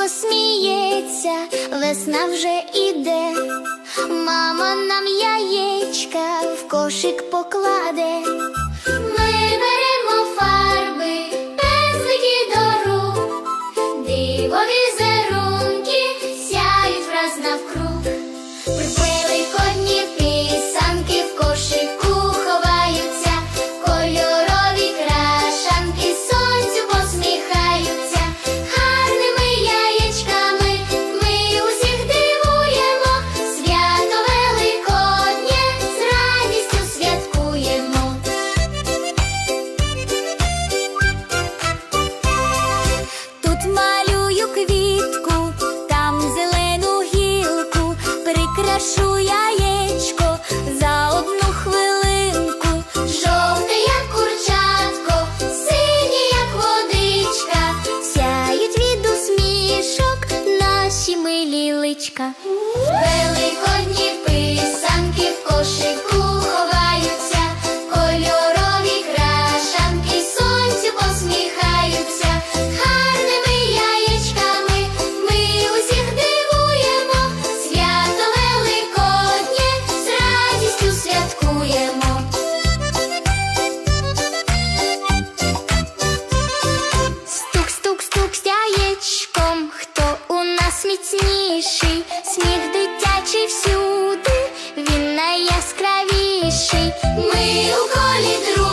сонечко сміється, весна вже іде. Мама нам яєчка в кошик покладе. Ми беремо фарби, пензлики до рук, диво візерунки сяють враз навкруг. При великодні писанки в кошику ховаються, кольорові крашанки сонцю посміхаються. Гарними яєчками ми усіх дивуємо, свято великоднє з радістю святкуємо. Тут малюю квітку, там зелену гілку, прикрашу яєчко за одну хвилинку. Жовте, як курчатко, синє, як водичка, сяють від усмішок наші милі личка. Великодні писанки в кошику ховаються, кольорові крашанки сонцю посміхаються. Гарними яєчками ми усіх дивуємо, свято великоднє з радістю святкуємо. Стук, стук, стук з яєчком, хто у нас міцніший? Сміх дитячий всюди, він найяскравіший. Ми у колі друзів.